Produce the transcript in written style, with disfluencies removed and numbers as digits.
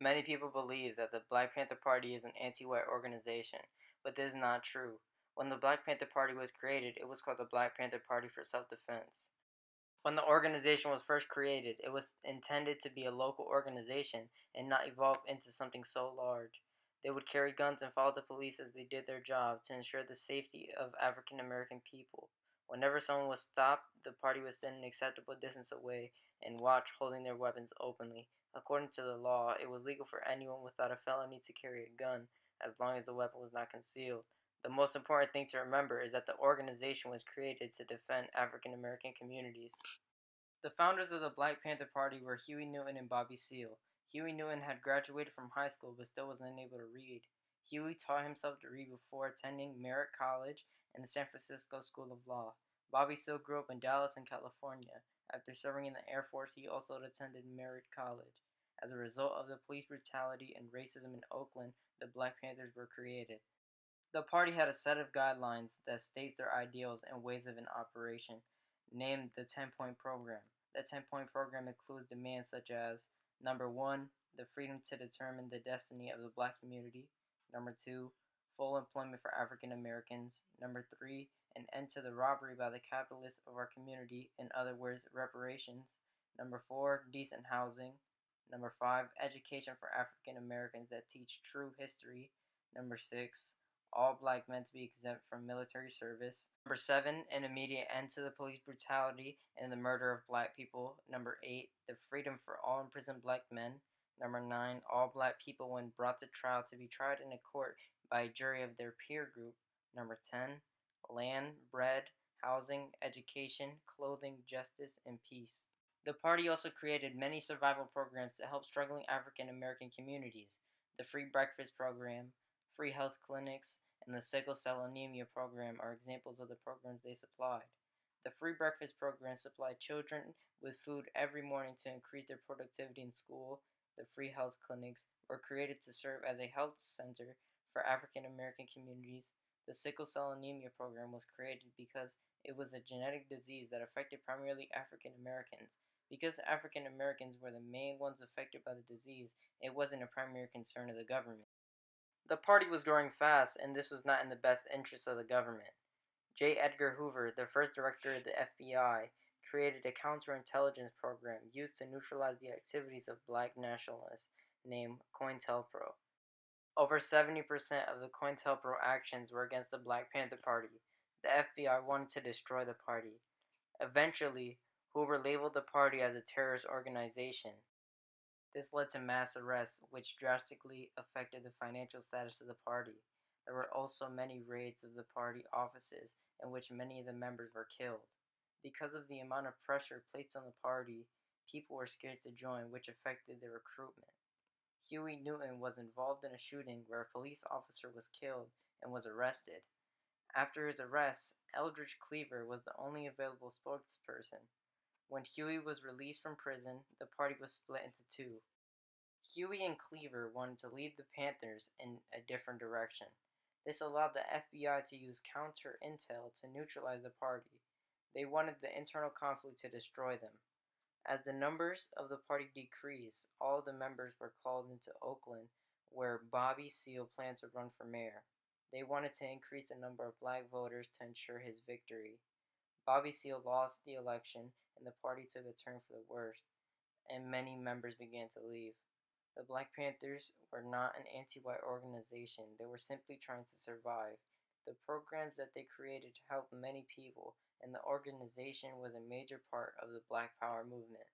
Many people believe that the Black Panther Party is an anti-white organization, but this is not true. When the Black Panther Party was created, it was called the Black Panther Party for Self-Defense. When the organization was first created, it was intended to be a local organization and not evolve into something so large. They would carry guns and follow the police as they did their job to ensure the safety of African American people. Whenever someone was stopped, the party would stand an acceptable distance away and watch, holding their weapons openly. According to the law, it was legal for anyone without a felony to carry a gun as long as the weapon was not concealed. The most important thing to remember is that the organization was created to defend African American communities. The founders of the Black Panther Party were Huey Newton and Bobby Seale. Huey Newton had graduated from high school but still was unable to read. Huey taught himself to read before attending Merritt College and the San Francisco School of Law. Bobby Seale grew up in Dallas in California. After serving in the Air Force, he also attended Merritt College. As a result of the police brutality and racism in Oakland, the Black Panthers were created. The party had a set of guidelines that states their ideals and ways of an operation, named the 10-point program. The 10-point program includes demands such as number 1, the freedom to determine the destiny of the black community; number 2, full employment for African Americans; number 3, an end to the robbery by the capitalists of our community, in other words, reparations; number 4, decent housing; number 5, education for African Americans that teach true history; number 6, all black men to be exempt from military service; number 7, an immediate end to the police brutality and the murder of black people; number 8, the freedom for all imprisoned black men; number 9, all black people when brought to trial to be tried in a court by a jury of their peer group; number 10, land, bread, housing, education, clothing, justice, and peace. The party also created many survival programs to help struggling African American communities. The Free Breakfast Program, free health clinics, and the Sickle Cell Anemia Program are examples of the programs they supplied. The Free Breakfast Program supplied children with food every morning to increase their productivity in school. The free health clinics were created to serve as a health center for African American communities. The Sickle Cell Anemia Program was created because it was a genetic disease that affected primarily African Americans. Because African Americans were the main ones affected by the disease, it wasn't a primary concern of the government. The party was growing fast, and this was not in the best interest of the government. J. Edgar Hoover, the first director of the FBI, created a counterintelligence program used to neutralize the activities of black nationalists named COINTELPRO. Over 70% of the COINTELPRO actions were against the Black Panther Party. The FBI wanted to destroy the party. Eventually, Hoover labeled the party as a terrorist organization. This led to mass arrests, which drastically affected the financial status of the party. There were also many raids of the party offices, in which many of the members were killed. Because of the amount of pressure placed on the party, people were scared to join, which affected their recruitment. Huey Newton was involved in a shooting where a police officer was killed and was arrested. After his arrest, Eldridge Cleaver was the only available spokesperson. When Huey was released from prison, the party was split into two. Huey and Cleaver wanted to lead the Panthers in a different direction. This allowed the FBI to use counter-intel to neutralize the party. They wanted the internal conflict to destroy them. As the numbers of the party decreased, all of the members were called into Oakland, where Bobby Seale planned to run for mayor. They wanted to increase the number of black voters to ensure his victory. Bobby Seale lost the election, and the party took a turn for the worse, and many members began to leave. The Black Panthers were not an anti-white organization. They were simply trying to survive. The programs that they created helped many people, and the organization was a major part of the Black Power movement.